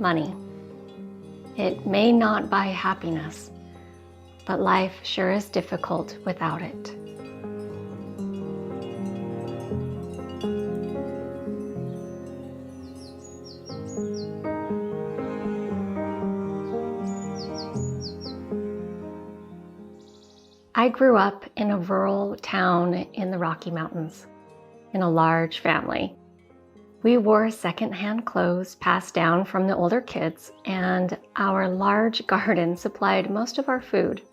money. It may not buy happiness, but life sure is difficult without it. I grew up in a rural town in the Rocky Mountains, in a large family. We wore secondhand clothes passed down from the older kids, and our large garden supplied most of our food.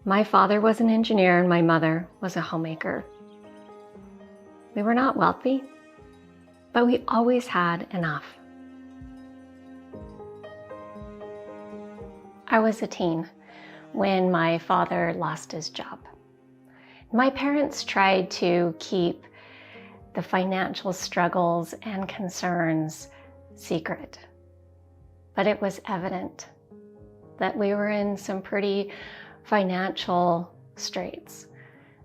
My father was an engineer and my mother was a homemaker. We were not wealthy, but we always had enough. I was a teen when my father lost his job. My parents tried to keep the financial struggles and concerns secret, but it was evident that we were in some pretty financial straits.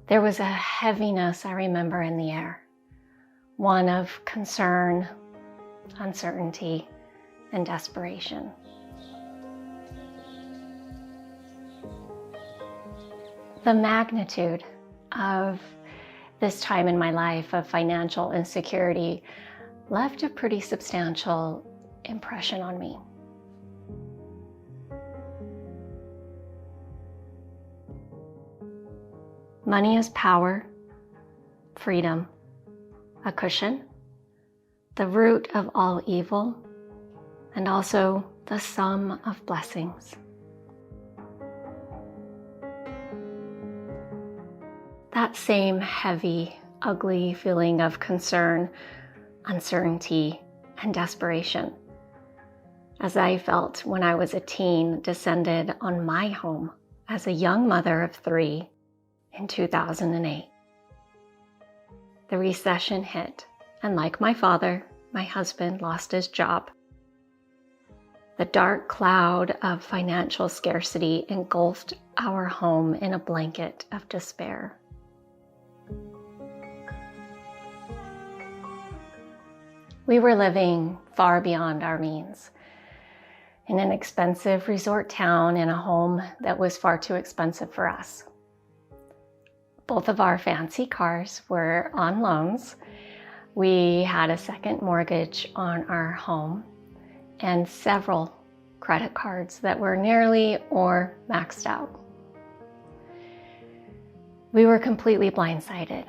There was a heaviness, I remember, in the air, one of concern, uncertainty, and desperation. The magnitude of this time in my life of financial insecurity left a pretty substantial impression on me. Money is power, freedom, a cushion, the root of all evil, and also the sum of blessings. That same heavy, ugly feeling of concern, uncertainty, and desperation, as I felt when I was a teen, descended on my home as a young mother of 3 in 2008. The recession hit, and like my father, my husband lost his job. The dark cloud of financial scarcity engulfed our home in a blanket of despair. We were living far beyond our means, in an expensive resort town in a home that was far too expensive for us. Both of our fancy cars were on loans. We had a second mortgage on our home and several credit cards that were nearly or maxed out. We were completely blindsided,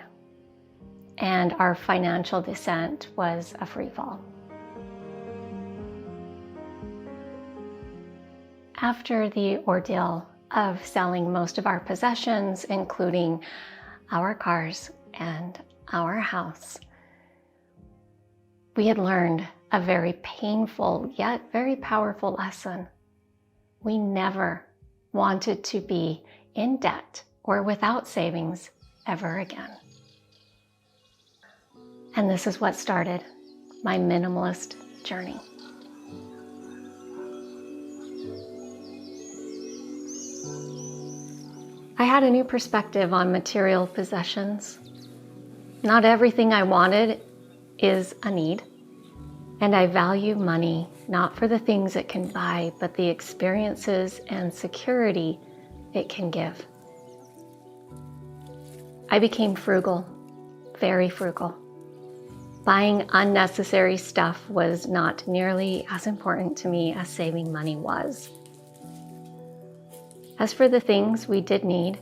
and our financial descent was a free fall. After the ordeal of selling most of our possessions, including our cars and our house, we had learned a very painful yet very powerful lesson. We never wanted to be in debt or without savings ever again. And this is what started my minimalist journey. I had a new perspective on material possessions. Not everything I wanted is a need, and I value money not for the things it can buy, but the experiences and security it can give. I became frugal, very frugal. Buying unnecessary stuff was not nearly as important to me as saving money was. As for the things we did need,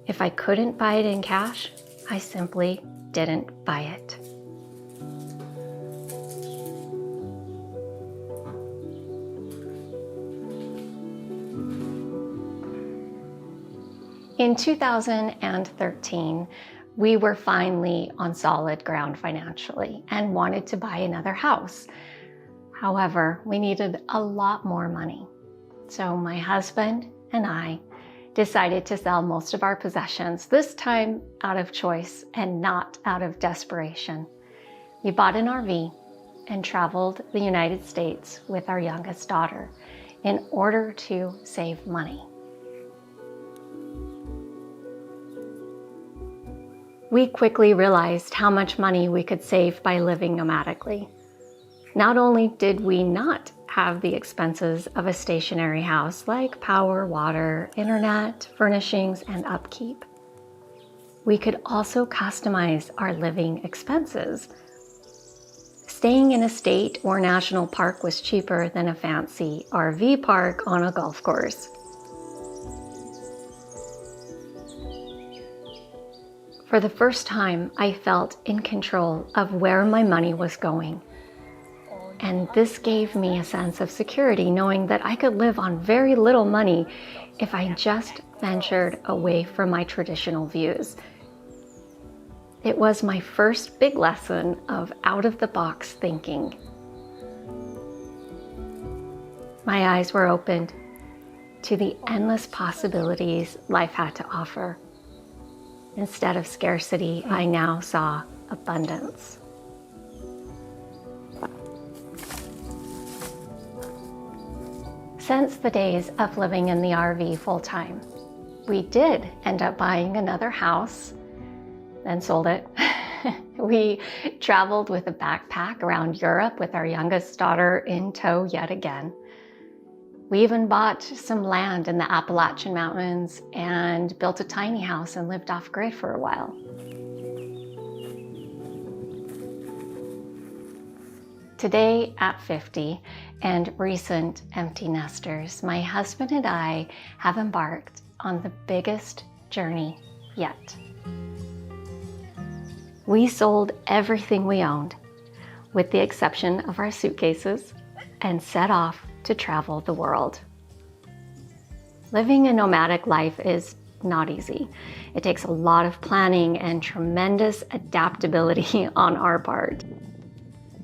if I couldn't buy it in cash, I simply didn't buy it. In 2013, we were finally on solid ground financially and wanted to buy another house. However, we needed a lot more money. So my husband and I decided to sell most of our possessions, this time out of choice and not out of desperation. We bought an RV and traveled the United States with our youngest daughter in order to save money. We quickly realized how much money we could save by living nomadically. Not only did we not have the expenses of a stationary house like power, water, internet, furnishings, and upkeep, we could also customize our living expenses. Staying in a state or national park was cheaper than a fancy RV park on a golf course. For the first time, I felt in control of where my money was going. And this gave me a sense of security, knowing that I could live on very little money if I just ventured away from my traditional views. It was my first big lesson of out-of-the-box thinking. My eyes were opened to the endless possibilities life had to offer. Instead of scarcity, I now saw abundance. Since the days of living in the RV full-time, we did end up buying another house, then sold it. We traveled with a backpack around Europe with our youngest daughter in tow yet again. We even bought some land in the Appalachian Mountains and built a tiny house and lived off-grid for a while. Today, at 50 and recent empty nesters, my husband and I have embarked on the biggest journey yet. We sold everything we owned, with the exception of our suitcases, and set off to travel the world. Living a nomadic life is not easy. It takes a lot of planning and tremendous adaptability on our part.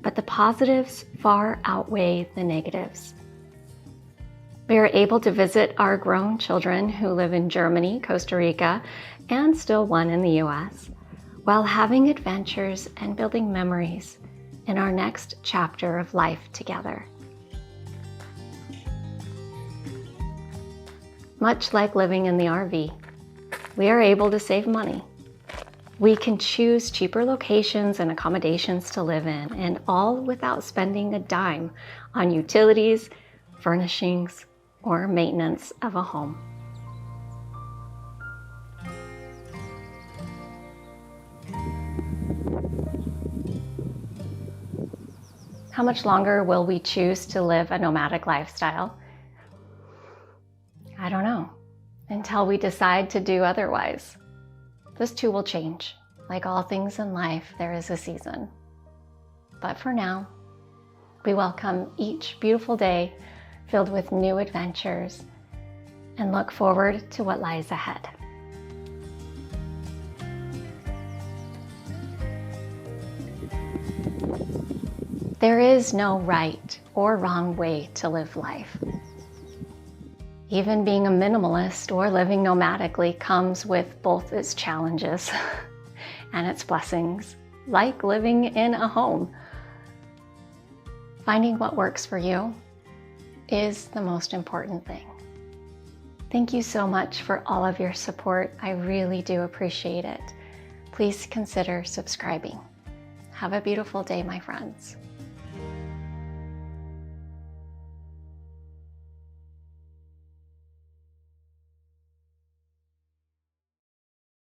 But the positives far outweigh the negatives. We are able to visit our grown children who live in Germany, Costa Rica, and still one in the US, while having adventures and building memories in our next chapter of life together. Much like living in the RV, we are able to save money. We can choose cheaper locations and accommodations to live in, and all without spending a dime on utilities, furnishings, or maintenance of a home. How much longer will we choose to live a nomadic lifestyle? I don't know, until we decide to do otherwise. This too will change. Like all things in life, there is a season. But for now, we welcome each beautiful day filled with new adventures and look forward to what lies ahead. There is no right or wrong way to live life. Even being a minimalist or living nomadically comes with both its challenges and its blessings, like living in a home. Finding what works for you is the most important thing. Thank you so much for all of your support. I really do appreciate it. Please consider subscribing. Have a beautiful day, my friends.